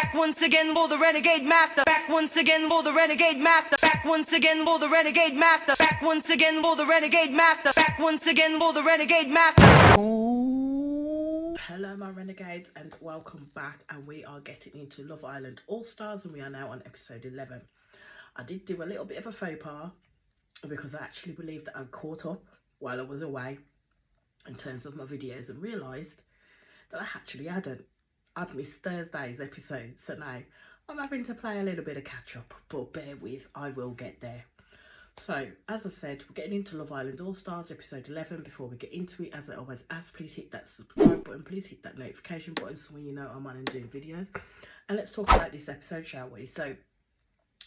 Back once again for the renegade master. Back once again for the renegade master. Back once again for the renegade master. Back once again for the renegade master. Back once again for the renegade master. Hello my renegades and welcome back, and we are getting into Love Island All Stars and we are now on episode 11. I did do a little bit of a faux pas because I actually believed that I'd caught up while I was away in terms of my videos and realised that I actually hadn't. I'd missed Thursday's episode, so now I'm having to play a little bit of catch up, but bear with, I will get there. So, as I said, we're getting into Love Island All Stars episode 11. Before we get into it, as I always ask, please hit that subscribe button, please hit that notification button so when you know I'm on and doing videos. And let's talk about this episode, shall we? So,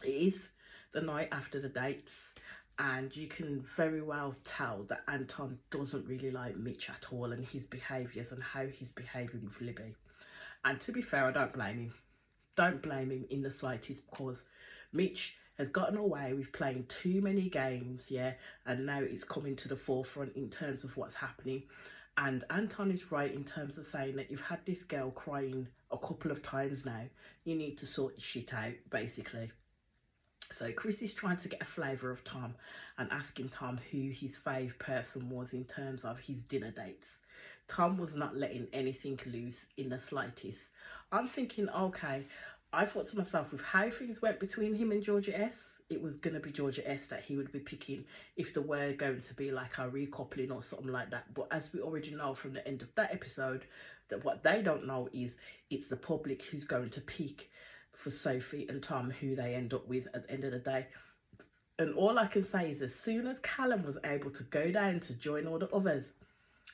it is the night after the dates, and you can very well tell that Anton doesn't really like Mitch at all and his behaviours and how he's behaving with Libby. And to be fair, I don't blame him. Don't blame him in the slightest, because Mitch has gotten away with playing too many games, yeah, and now it's coming to the forefront in terms of what's happening. And Anton is right in terms of saying that you've had this girl crying a couple of times now. You need to sort your shit out, basically. So Chris is trying to get a flavour of Tom and asking Tom who his fave person was in terms of his dinner dates. Tom was not letting anything loose in the slightest. I'm thinking, okay, I thought to myself, with how things went between him and Georgia S, it was going to be Georgia S that he would be picking if there were going to be like a recoupling or something like that. But as we already know from the end of that episode, that what they don't know is it's the public who's going to pick for Sophie and Tom who they end up with at the end of the day. And all I can say is as soon as Callum was able to go down to join all the others,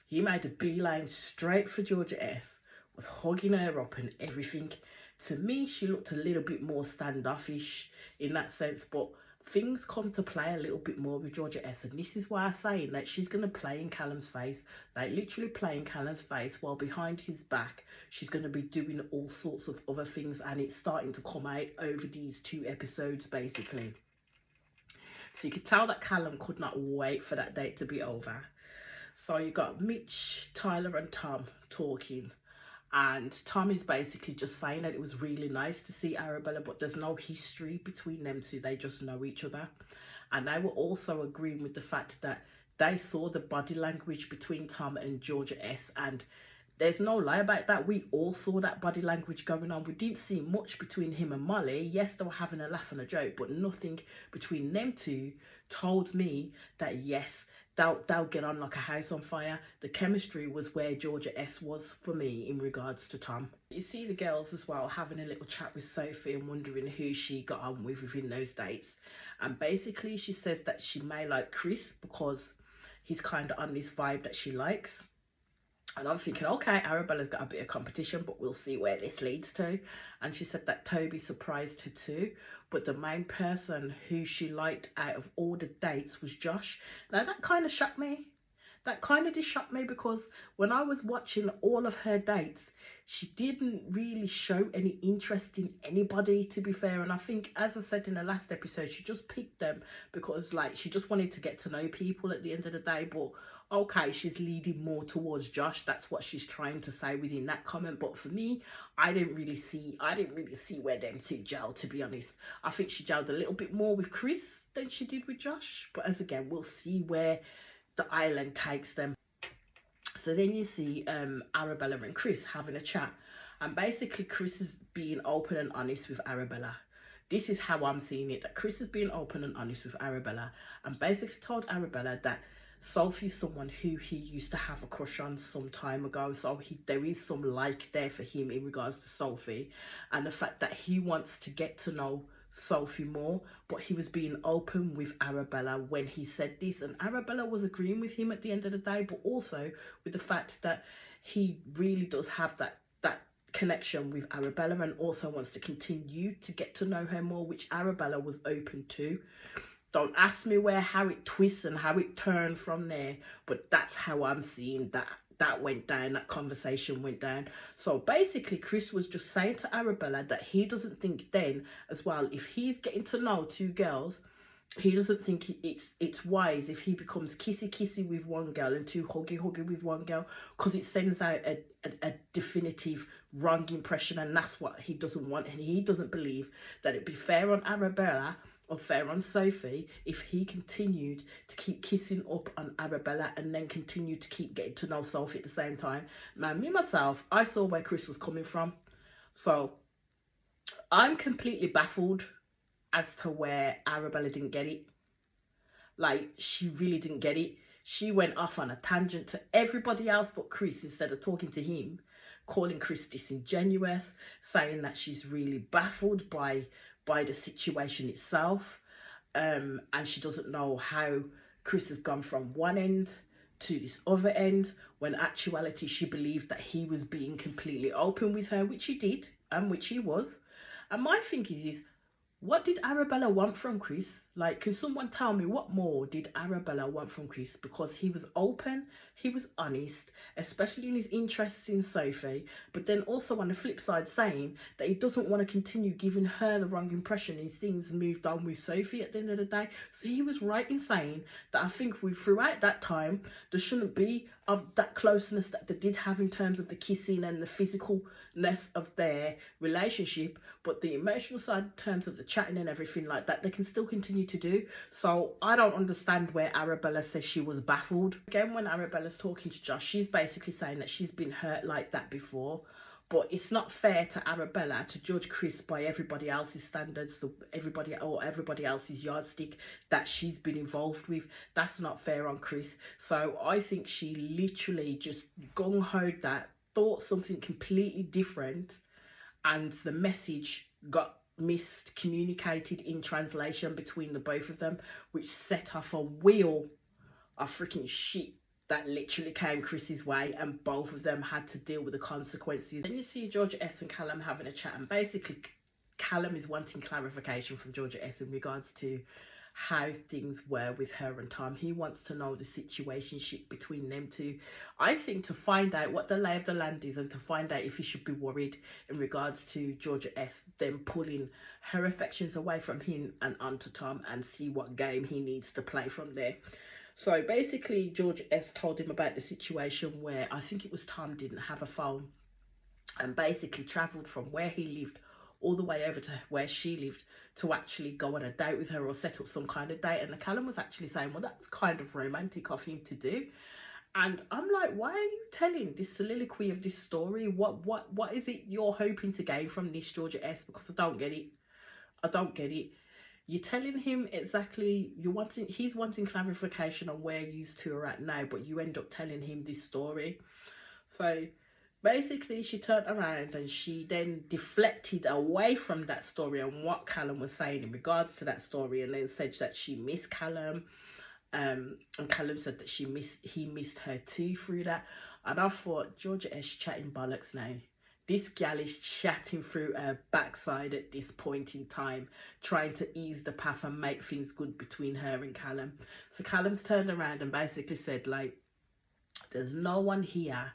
he made a beeline straight for Georgia S, was hugging her up and everything. To me, she looked a little bit more standoffish in that sense, but things come to play a little bit more with Georgia S, and this is why I'm saying that she's going to play in Callum's face, like literally play in Callum's face, while behind his back she's going to be doing all sorts of other things, and it's starting to come out over these 2 episodes basically. So you could tell that Callum could not wait for that date to be over. So you got Mitch, Tyler and Tom talking, and Tom is basically just saying that it was really nice to see Arabella, but there's no history between them two, they just know each other. And they were also agreeing with the fact that they saw the body language between Tom and Georgia S, and there's no lie about that. We all saw that body language going on. We didn't see much between him and Molly. Yes, they were having a laugh and a joke, but nothing between them two told me that yes, they'll get on like a house on fire. The chemistry was where Georgia S was for me in regards to Tom. You see the girls as well having a little chat with Sophie and wondering who she got on with within those dates. And basically she says that she may like Chris because he's kind of on this vibe that she likes. And I'm thinking, okay, Arabella's got a bit of competition, but we'll see where this leads to. And she said that Toby surprised her too. But the main person who she liked out of all the dates was Josh. Now, that kind of shocked me. That kind of just shocked me, because when I was watching all of her dates, she didn't really show any interest in anybody, to be fair. And I think, as I said in the last episode, she just picked them because, like, she just wanted to get to know people at the end of the day. But okay, she's leading more towards Josh. That's what she's trying to say within that comment. But for me, I didn't really see where them two gelled, to be honest. I think she gelled a little bit more with Chris than she did with Josh. But as again, we'll see where the island takes them. So then you see Arabella and Chris having a chat, and basically Chris is being open and honest with Arabella. This is how I'm seeing it, that Chris is being open and honest with Arabella, and basically told Arabella that Sophie's someone who he used to have a crush on some time ago. So there is some like there for him in regards to Sophie, and the fact that he wants to get to know Sophie more, but he was being open with Arabella when he said this, and Arabella was agreeing with him at the end of the day, but also with the fact that he really does have that connection with Arabella and also wants to continue to get to know her more, which Arabella was open to. Don't ask me how it twists and how it turned from there, but that's how I'm seeing that went down, that conversation went down. So basically Chris was just saying to Arabella that he doesn't think then as well, if he's getting to know 2 girls he doesn't think it's wise if he becomes kissy with one girl and too huggy with one girl, because it sends out a definitive wrong impression, and that's what he doesn't want. And he doesn't believe that it'd be fair on Arabella or fair on Sophie if he continued to keep kissing up on Arabella and then continue to keep getting to know Sophie at the same time. Man, me myself, I saw where Chris was coming from, so I'm completely baffled as to where Arabella didn't get it. Like, she really didn't get it. She went off on a tangent to everybody else but Chris instead of talking to him, calling Chris disingenuous, saying that she's really baffled by the situation itself, and she doesn't know how Chris has gone from one end to this other end, when actuality she believed that he was being completely open with her, which he did, and which he was. And my thing is what did Arabella want from Chris? Like, can someone tell me what more did Arabella want from Chris? Because he was open, he was honest, especially in his interests in Sophie, but then also on the flip side saying that he doesn't want to continue giving her the wrong impression and things moved on with Sophie at the end of the day. So he was right in saying that I think throughout that time, there shouldn't be of that closeness that they did have in terms of the kissing and the physicalness of their relationship, but the emotional side in terms of the chatting and everything like that, they can still continue to do. So I don't understand where Arabella says she was baffled. Again, when Arabella's talking to Josh, she's basically saying that she's been hurt like that before, but it's not fair to Arabella to judge Chris by everybody else's standards, everybody else's yardstick that she's been involved with. That's not fair on Chris. So I think she literally just gung-hoed that, thought something completely different, and the message got miscommunicated in translation between the both of them, which set off a wheel of freaking shit that literally came Chris's way, and both of them had to deal with the consequences. Then you see Georgia S and Callum having a chat, and basically Callum is wanting clarification from Georgia S in regards to how things were with her and Tom. He wants to know the situationship between them two. I think to find out what the lay of the land is, and to find out if he should be worried in regards to Georgia S then pulling her affections away from him and onto Tom, and see what game he needs to play from there. So basically Georgia S told him about the situation where I think it was Tom didn't have a phone, and basically travelled from where he lived all the way over to where she lived to actually go on a date with her or set up some kind of date. And the Callum was actually saying, well, that was kind of romantic of him to do. And I'm like, why are you telling this soliloquy of this story? What is it you're hoping to gain from this, Georgia S? Because I don't get it. I don't get it. You're telling him exactly, he's wanting clarification on where you two are at now, but you end up telling him this story. So basically she turned around and she then deflected away from that story and what Callum was saying in regards to that story, and then said that she missed Callum, and Callum said that he missed her too through that. And I thought, Georgia S chatting bollocks now. This gal is chatting through her backside at this point in time, trying to ease the path and make things good between her and Callum. So Callum's turned around and basically said, like, there's no one here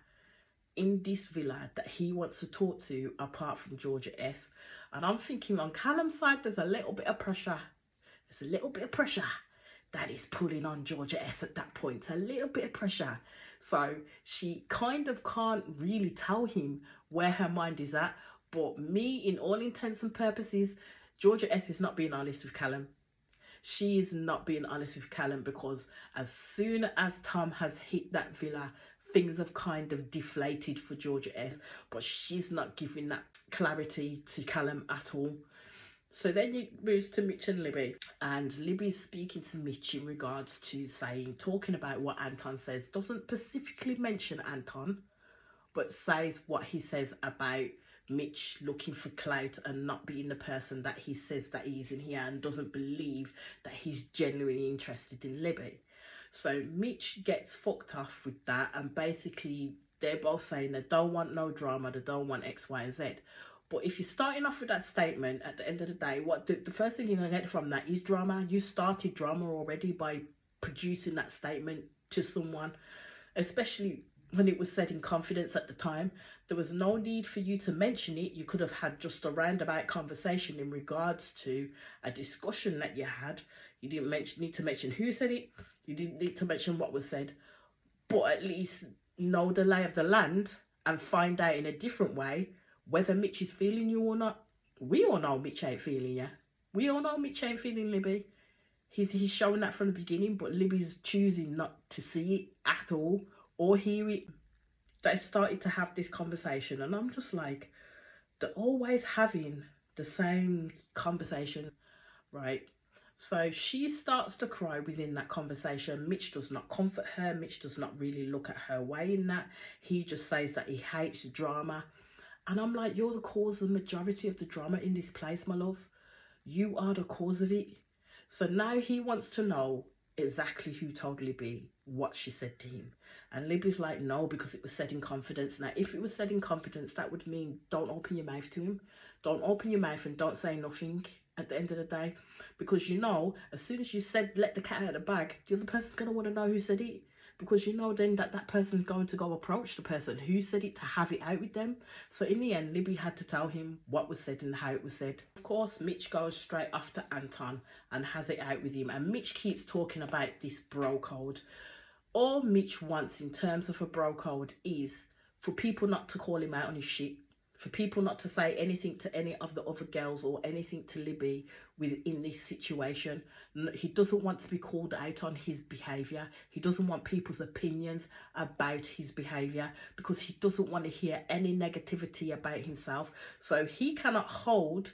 in this villa that he wants to talk to apart from Georgia S. And I'm thinking, on Callum's side, there's a little bit of pressure. There's a little bit of pressure that is pulling on Georgia S at that point. A little bit of pressure. So she kind of can't really tell him where her mind is at. But me, in all intents and purposes, Georgia S is not being honest with Callum. She is not being honest with Callum, because as soon as Tom has hit that villa, things have kind of deflated for Georgia S, but she's not giving that clarity to Callum at all. So then it moves to Mitch and Libby, and Libby's speaking to Mitch in regards to talking about what Anton says, doesn't specifically mention Anton, but says what he says about Mitch looking for clout and not being the person that he says that he is in here, and doesn't believe that he's genuinely interested in Libby. So Mitch gets fucked off with that, and basically they're both saying they don't want no drama, they don't want X, Y, and Z. But if you're starting off with that statement, at the end of the day, what the first thing you're going to get from that is drama. You started drama already by producing that statement to someone, especially when it was said in confidence at the time. There was no need for you to mention it. You could have had just a roundabout conversation in regards to a discussion that you had. You didn't need to mention who said it. You didn't need to mention what was said. But at least know the lay of the land and find out in a different way whether Mitch is feeling you or not. We all know Mitch ain't feeling you. We all know Mitch ain't feeling Libby. He's showing that from the beginning, but Libby's choosing not to see it at all or hear it. They started to have this conversation, and I'm just like, they're always having the same conversation, right? So she starts to cry within that conversation. Mitch does not comfort her. Mitch does not really look at her way in that. He just says that he hates drama. And I'm like, you're the cause of the majority of the drama in this place, my love. You are the cause of it. So now he wants to know exactly who told Libby what she said to him. And Libby's like, no, because it was said in confidence. Now, if it was said in confidence, that would mean don't open your mouth to him. Don't open your mouth and don't say nothing at the end of the day. Because you know, as soon as you said let the cat out of the bag, the other person's going to want to know who said it. Because you know then that person's going to go approach the person who said it to have it out with them. So in the end, Libby had to tell him what was said and how it was said. Of course, Mitch goes straight after Anton and has it out with him. And Mitch keeps talking about this bro code. All Mitch wants in terms of a bro code is for people not to call him out on his shit. For people not to say anything to any of the other girls or anything to Libby within this situation. He doesn't want to be called out on his behaviour. He doesn't want people's opinions about his behaviour because he doesn't want to hear any negativity about himself. So he cannot hold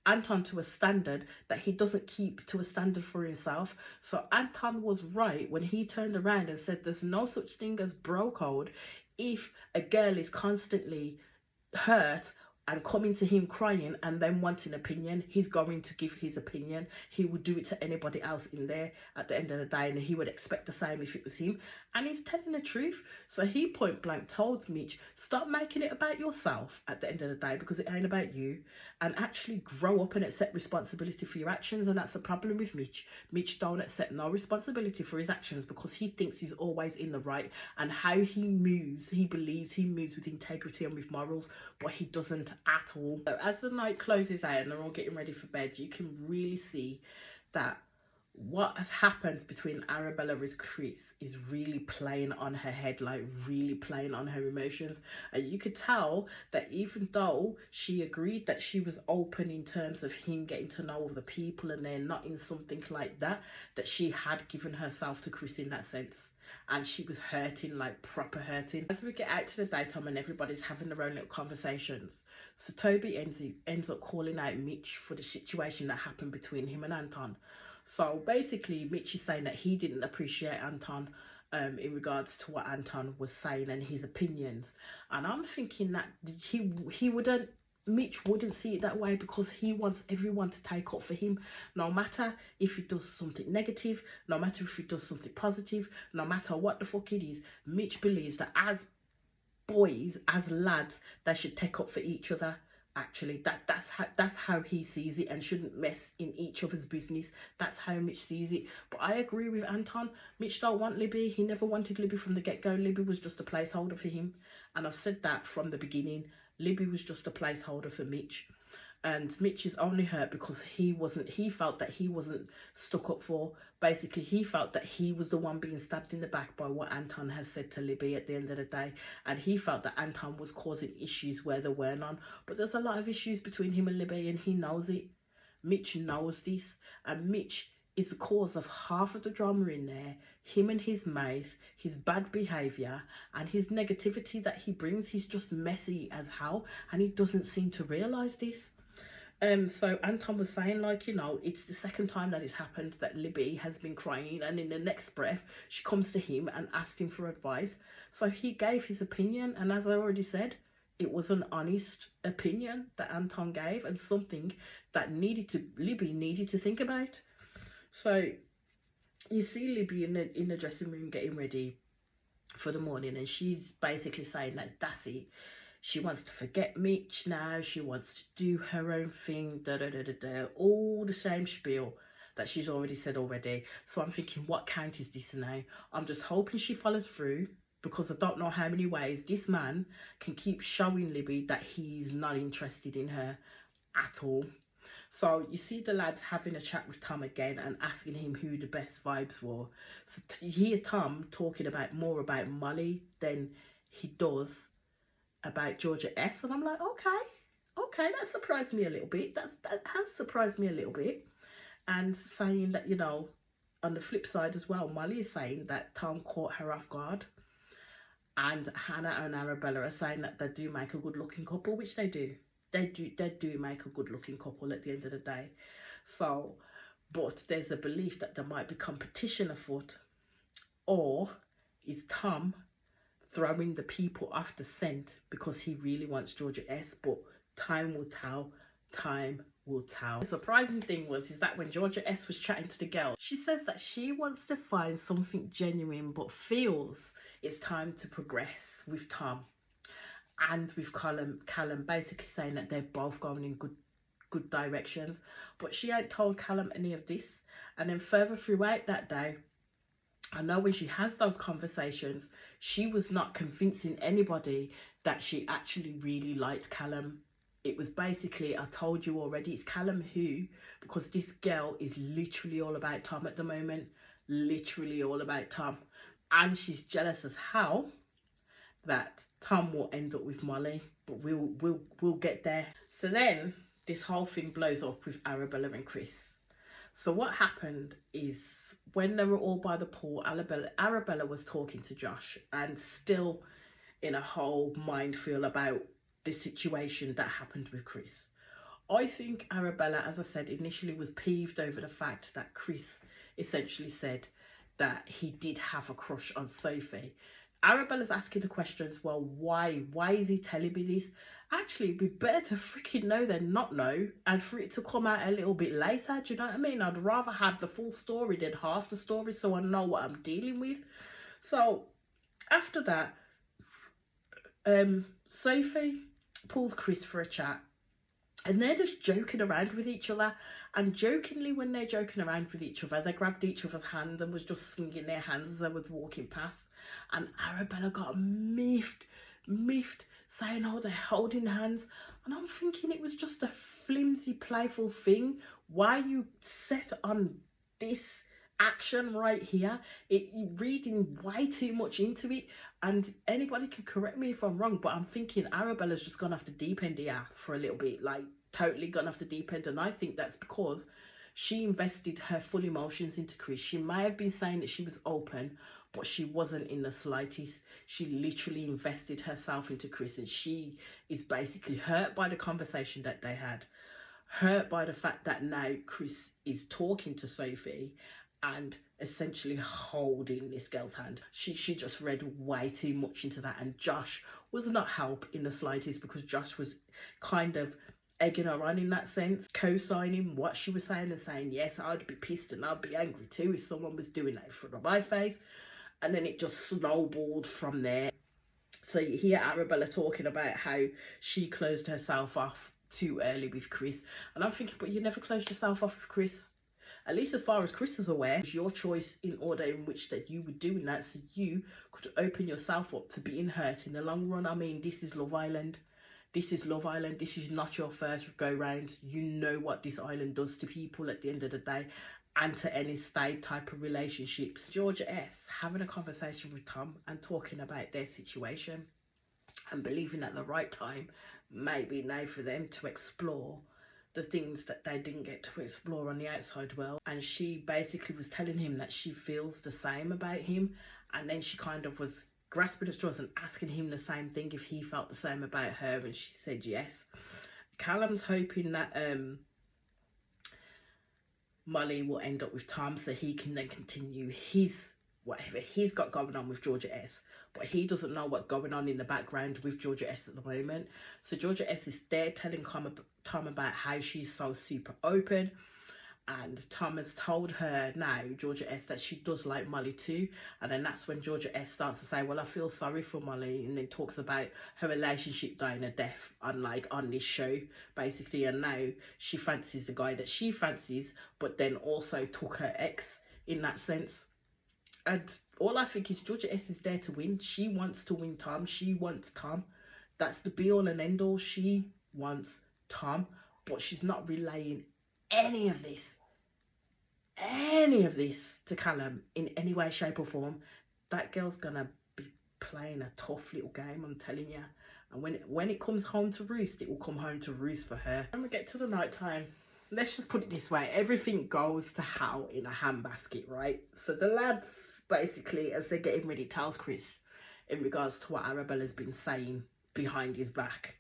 Anton to a standard that he doesn't keep to a standard for himself. So Anton was right when he turned around and said there's no such thing as bro code if a girl is constantly hurt and coming to him crying and then wanting opinion. He's going to give his opinion. He would do it to anybody else in there at the end of the day, and he would expect the same if it was him. And he's telling the truth. So he point blank told Mitch, stop making it about yourself at the end of the day because it ain't about you, and actually grow up and accept responsibility for your actions. And that's the problem with Mitch. Mitch don't accept no responsibility for his actions because he thinks he's always in the right, and how he moves, he believes he moves with integrity and with morals, but he doesn't at all. So as the night closes out and they're all getting ready for bed, you can really see that what has happened between Arabella and Chris is really playing on her head, like really playing on her emotions. And you could tell that even though she agreed that she was open in terms of him getting to know other people and they're not in something like that, that she had given herself to Chris in that sense. And she was hurting, like proper hurting. As we get out to the daytime and everybody's having their own little conversations, so Toby ends up calling out Mitch for the situation that happened between him and Anton. So basically, Mitch is saying that he didn't appreciate Anton in regards to what Anton was saying and his opinions. And I'm thinking that Mitch wouldn't see it that way because he wants everyone to take up for him, no matter if he does something negative, no matter if he does something positive, no matter what the fuck it is. Mitch believes that as boys, as lads, they should take up for each other. Actually, that's how he sees it, and shouldn't mess in each other's business. That's how Mitch sees it. But I agree with Anton. Mitch don't want Libby. He never wanted Libby from the get-go. Libby was just a placeholder for him, and I've said that from the beginning. Libby was just a placeholder for Mitch, and Mitch is only hurt because he felt that he wasn't stuck up for. Basically, he felt that he was the one being stabbed in the back by what Anton has said to Libby at the end of the day, and he felt that Anton was causing issues where there were none. But there's a lot of issues between him and Libby, and he knows it. Mitch knows this, and Mitch is the cause of half of the drama in there. Him and his mouth, his bad behaviour, and his negativity that he brings. He's just messy as hell, and he doesn't seem to realise this. So Anton was saying, like, you know, it's the second time that it's happened that Libby has been crying, and in the next breath she comes to him and asked him for advice. So he gave his opinion, and as I already said, it was an honest opinion that Anton gave, and something that Libby needed to think about. So you see Libby in the dressing room getting ready for the morning, and she's basically saying that that's it. She wants to forget Mitch now. She wants to do her own thing, all the same spiel that she's already said already. So I'm thinking, what count is this now? I'm just hoping she follows through, because I don't know how many ways this man can keep showing Libby that he's not interested in her at all. So you see the lads having a chat with Tom again and asking him who the best vibes were. So you hear Tom talking about more about Molly than he does about Georgia S. And I'm like, okay, that surprised me a little bit. That has surprised me a little bit. And saying that, you know, on the flip side as well, Molly is saying that Tom caught her off guard. And Hannah and Arabella are saying that they do make a good looking couple, which they do. They do make a good looking couple at the end of the day. So, but there's a belief that there might be competition afoot. Or is Tom throwing the people off the scent because he really wants Georgia S? But time will tell. Time will tell. The surprising thing is that when Georgia S was chatting to the girl, she says that she wants to find something genuine but feels it's time to progress with Tom. And with Callum basically saying that they're both going in good directions. But she ain't told Callum any of this. And then further throughout that day, I know when she has those conversations, she was not convincing anybody that she actually really liked Callum. It was basically, I told you already, it's Callum who, because this girl is literally all about Tom at the moment. Literally all about Tom. And she's jealous as hell that Tom will end up with Molly, but we'll get there. So then this whole thing blows up with Arabella and Chris. So what happened is when they were all by the pool, Arabella was talking to Josh and still in a whole minefield about the situation that happened with Chris. I think Arabella, as I said, initially was peeved over the fact that Chris essentially said that he did have a crush on Sophie. Arabella's asking the questions, well, why is he telling me this? Actually, it'd be better to freaking know than not know, and for it to come out a little bit later. Do you know what I mean? I'd rather have the full story than half the story, so I know what I'm dealing with. So after that, Sophie pulls Chris for a chat, and they're just joking around with each other. And jokingly, when they're joking around with each other, they grabbed each other's hand and was just swinging their hands as they was walking past. And Arabella got miffed, saying, oh, they're holding hands. And I'm thinking it was just a flimsy, playful thing. Why are you set on this action right here? You're reading way too much into it. And anybody can correct me if I'm wrong, but I'm thinking Arabella's just gone off the deep end here for a little bit. Like, totally gone off the deep end. And I think that's because she invested her full emotions into Chris. She may have been saying that she was open, but she wasn't in the slightest. She literally invested herself into Chris, and she is basically hurt by the conversation that they had, hurt by the fact that now Chris is talking to Sophie and essentially holding this girl's hand. She just read way too much into that, and Josh was not help in the slightest, because Josh was kind of egging her on in that sense, co-signing what she was saying and saying, yes, I'd be pissed and I'd be angry too if someone was doing that in front of my face. And then it just snowballed from there. So you hear Arabella talking about how she closed herself off too early with Chris. And I'm thinking, but you never closed yourself off with Chris. At least as far as Chris is aware, it's your choice in order in which that you were doing that, so you could open yourself up to being hurt in the long run. I mean, this is Love Island. This is Love Island. This is not your first go round. You know what this island does to people at the end of the day, and to any state type of relationships. Georgia S having a conversation with Tom and talking about their situation and believing at the right time maybe now for them to explore the things that they didn't get to explore on the outside world. And she basically was telling him that she feels the same about him, and then she kind of was grasping at straws and asking him the same thing if he felt the same about her, and she said yes. Callum's hoping that Molly will end up with Tom so he can then continue his whatever he's got going on with Georgia S, but he doesn't know what's going on in the background with Georgia S at the moment. So Georgia S is there telling Tom about how she's so super open, and Tom has told her now, Georgia S, that she does like Molly too. And then that's when Georgia S starts to say, well, I feel sorry for Molly, and then talks about her relationship dying a death on this show basically, and now she fancies the guy that she fancies, but then also took her ex in that sense. And all I think is Georgia S is there to win. She wants to win Tom. She wants Tom. That's the be all and end all. She wants Tom. But she's not relaying any of this to Callum in any way, shape or form. That girl's gonna be playing a tough little game, I'm telling you. And when it comes home to roost, it will come home to roost for her. When we get to the night time, let's just put it this way. Everything goes to hell in a handbasket, right? So the lads, basically, as they're getting ready, tells Chris in regards to what Arabella's been saying behind his back.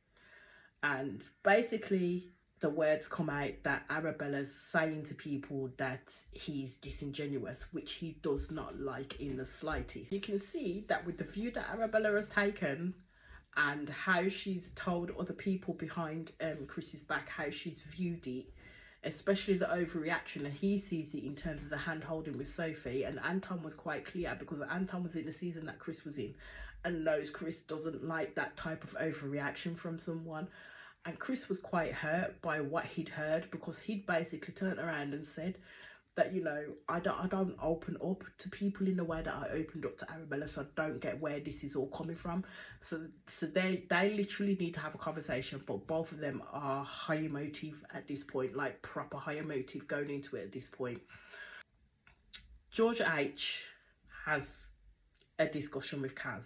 And basically, the words come out that Arabella's saying to people that he's disingenuous, which he does not like in the slightest. You can see that with the view that Arabella has taken and how she's told other people behind Chris's back how she's viewed it, especially the overreaction, and he sees it in terms of the hand holding with Sophie. And Anton was quite clear, because Anton was in the season that Chris was in and knows Chris doesn't like that type of overreaction from someone. And Chris was quite hurt by what he'd heard, because he'd basically turned around and said that, you know, I don't open up to people in the way that I opened up to Arabella, so I don't get where this is all coming from. So they literally need to have a conversation, but both of them are high emotive at this point, like proper high emotive going into it at this point. Georgia H has a discussion with Kaz,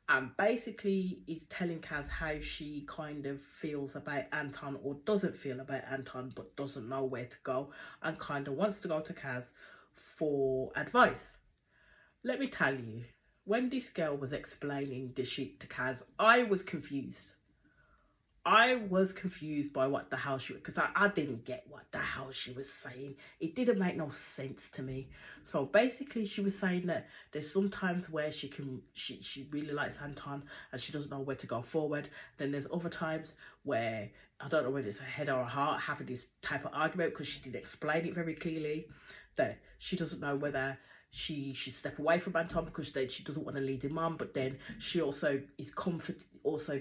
and basically is telling Kaz how she kind of feels about Anton, or doesn't feel about Anton, but doesn't know where to go, and kind of wants to go to Kaz for advice. Let me tell you, when this girl was explaining the shit to Kaz, I was confused. I was confused by what the hell she was, because I didn't get what the hell she was saying. It didn't make no sense to me. So basically she was saying that there's sometimes where she really likes Anton and she doesn't know where to go forward. Then there's other times where, I don't know whether it's a head or a heart, having this type of argument, because she didn't explain it very clearly, that she doesn't know whether she should step away from Anton because then she doesn't want to lead him on, but then she also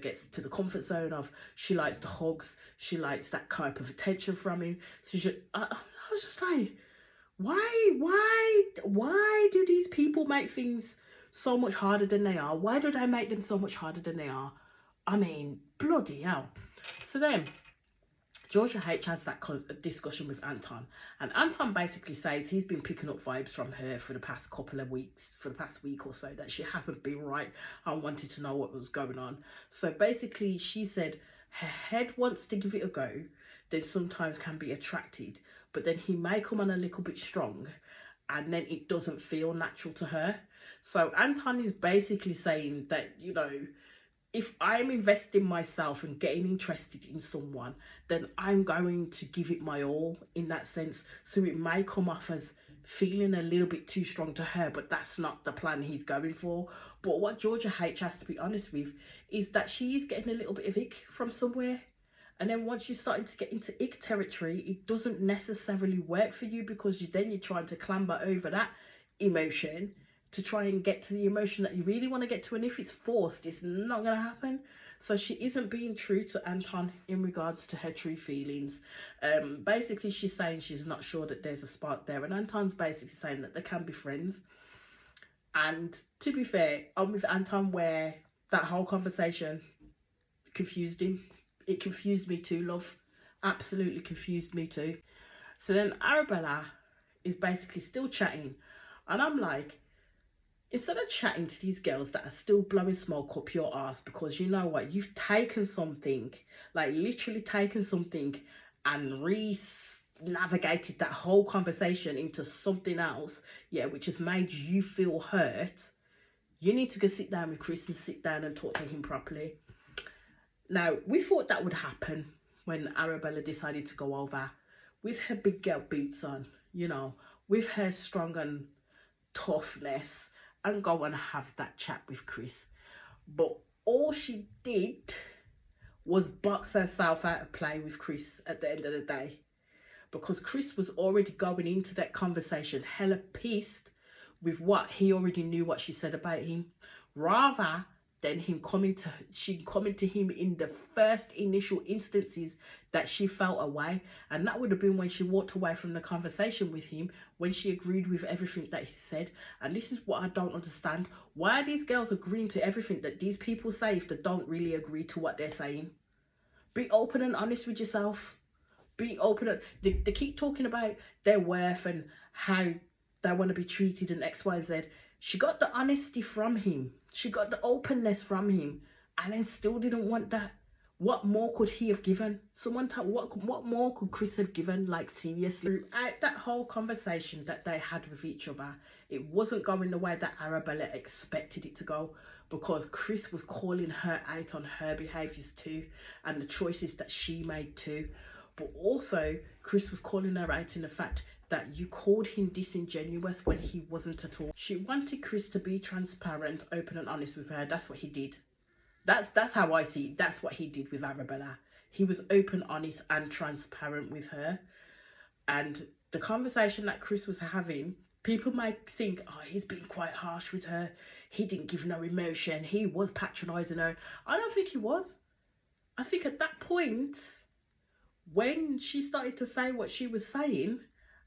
gets to the comfort zone of she likes the hugs, she likes that type of attention from him. So I was just like, why do these people make things so much harder than they are? Why do they make them so much harder than they are? I mean, bloody hell. So then Georgia H has that discussion with Anton, and Anton basically says he's been picking up vibes from her for the past couple of weeks, for the past week or so, that she hasn't been right and wanted to know what was going on. So basically she said her head wants to give it a go, then sometimes can be attracted, but then he may come on a little bit strong and then it doesn't feel natural to her. So Anton is basically saying that, you know, if I'm investing myself and getting interested in someone, then I'm going to give it my all in that sense. So it may come off as feeling a little bit too strong to her, but that's not the plan he's going for. But what Georgia H has to be honest with is that she is getting a little bit of ick from somewhere. And then once you're starting to get into ick territory, it doesn't necessarily work for you, because you're trying to clamber over that emotion to try and get to the emotion that you really want to get to, and if it's forced, it's not going to happen. So she isn't being true to Anton in regards to her true feelings. Basically she's saying she's not sure that there's a spark there, and Anton's basically saying that they can be friends. And to be fair, I'm with Anton where that whole conversation confused him. It confused me too, love. Absolutely confused me too. So then Arabella is basically still chatting, and I'm like, instead of chatting to these girls that are still blowing smoke up your ass, because you know what, you've taken something, like literally taken something and navigated that whole conversation into something else, yeah, which has made you feel hurt. You need to go sit down with Chris and sit down and talk to him properly. Now, we thought that would happen when Arabella decided to go over with her big girl boots on, you know, with her strong and toughness, and go and have that chat with Chris. But all she did was box herself out of play with Chris at the end of the day, because Chris was already going into that conversation hella pissed with what he already knew what she said about him, rather then she coming to him in the first initial instances that she felt away, and that would have been when she walked away from the conversation with him, when she agreed with everything that he said. And this is what I don't understand. Why are these girls agreeing to everything that these people say if they don't really agree to what they're saying? Be open and honest with yourself. Be open. They keep talking about their worth and how they want to be treated and X, Y, Z. She got the honesty from him. She got the openness from him, and then still didn't want that. What more could he have given? What more could Chris have given? Like, seriously. Throughout that whole conversation that they had with each other, it wasn't going the way that Arabella expected it to go, because Chris was calling her out on her behaviours too, and the choices that she made too. But also, Chris was calling her out in the fact that you called him disingenuous when he wasn't at all. She wanted Chris to be transparent, open and honest with her. That's what he did. That's how I see it. That's what he did with Arabella. He was open, honest and transparent with her. And the conversation that Chris was having, people might think, oh, he's been quite harsh with her. He didn't give no emotion. He was patronising her. I don't think he was. I think at that point, when she started to say what she was saying,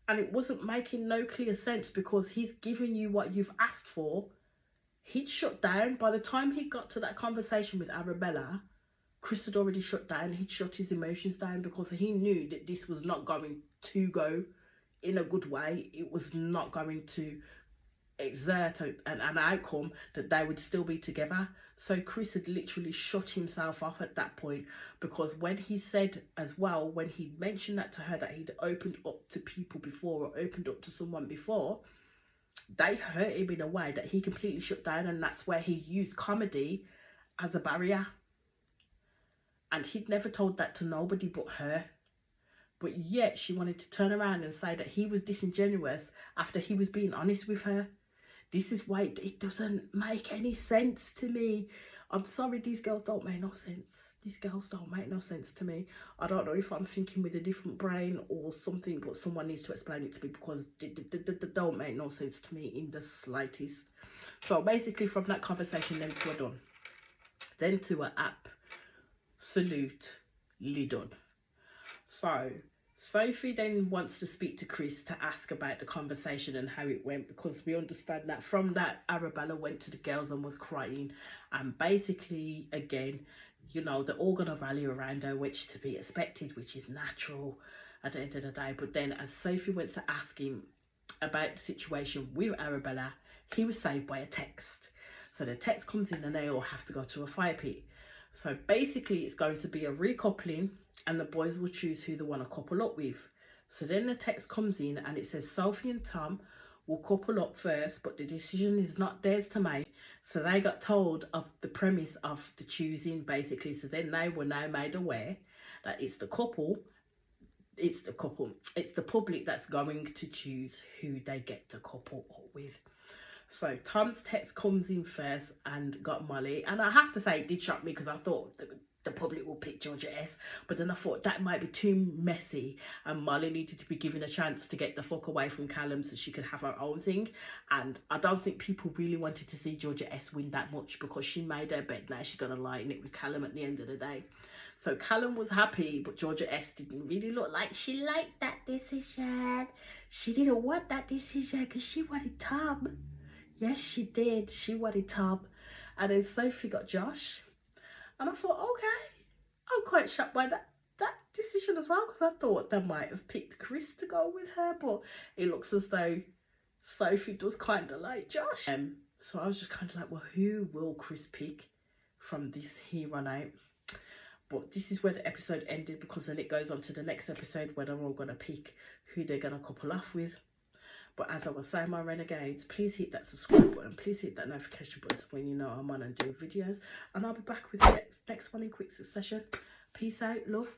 and it wasn't making no clear sense because he's giving you what you've asked for, he'd shut down. By the time he got to that conversation with Arabella, Chris had already shut down. He'd shut his emotions down because he knew that this was not going to go in a good way. It was not going to exert an outcome that they would still be together. So Chris had literally shut himself off at that point, because when he said as well, when he mentioned that to her, that he'd opened up to people before or opened up to someone before, they hurt him in a way that he completely shut down, and that's where he used comedy as a barrier. And he'd never told that to nobody but her. But yet she wanted to turn around and say that he was disingenuous after he was being honest with her. This is why it doesn't make any sense to me. I'm sorry, these girls don't make no sense. These girls don't make no sense to me. I don't know if I'm thinking with a different brain or something, but someone needs to explain it to me, because they don't make no sense to me in the slightest. So basically from that conversation, them two are done. Then two are absolutely done. So Sophie then wants to speak to Chris to ask about the conversation and how it went, because we understand that from that, Arabella went to the girls and was crying, and basically, again, you know, they're all going to rally around her, which to be expected, which is natural at the end of the day. But then as Sophie went to ask him about the situation with Arabella, he was saved by a text. So the text comes in and they all have to go to a fire pit. So basically it's going to be a recoupling, and the boys will choose who they want to couple up with. So then the text comes in and it says Sophie and Tom will couple up first, but the decision is not theirs to make. So they got told of the premise of the choosing, basically. So then they were now made aware that it's the public that's going to choose who they get to couple up with. So Tom's text comes in first and got Molly. And I have to say, it did shock me, because I thought the public will pick Georgia S. But then I thought that might be too messy, and Molly needed to be given a chance to get the fuck away from Callum so she could have her own thing. And I don't think people really wanted to see Georgia S win that much, because she made her bed. Now she's going to lie in it with Callum at the end of the day. So Callum was happy, but Georgia S didn't really look like she liked that decision. She didn't want that decision because she wanted Tom. Yes, she did. She wanted Tom. And then Sophie got Josh. And I thought, okay, I'm quite shocked by that decision as well, because I thought they might have picked Chris to go with her, but it looks as though Sophie does kind of like Josh. So I was just kind of like, well, who will Chris pick from this here on out? But this is where the episode ended, because then it goes on to the next episode where they're all going to pick who they're going to couple off with. But as I was saying, my renegades, please hit that subscribe button. Please hit that notification button when you know I'm on and doing videos. And I'll be back with the next one in quick succession. Peace out, love.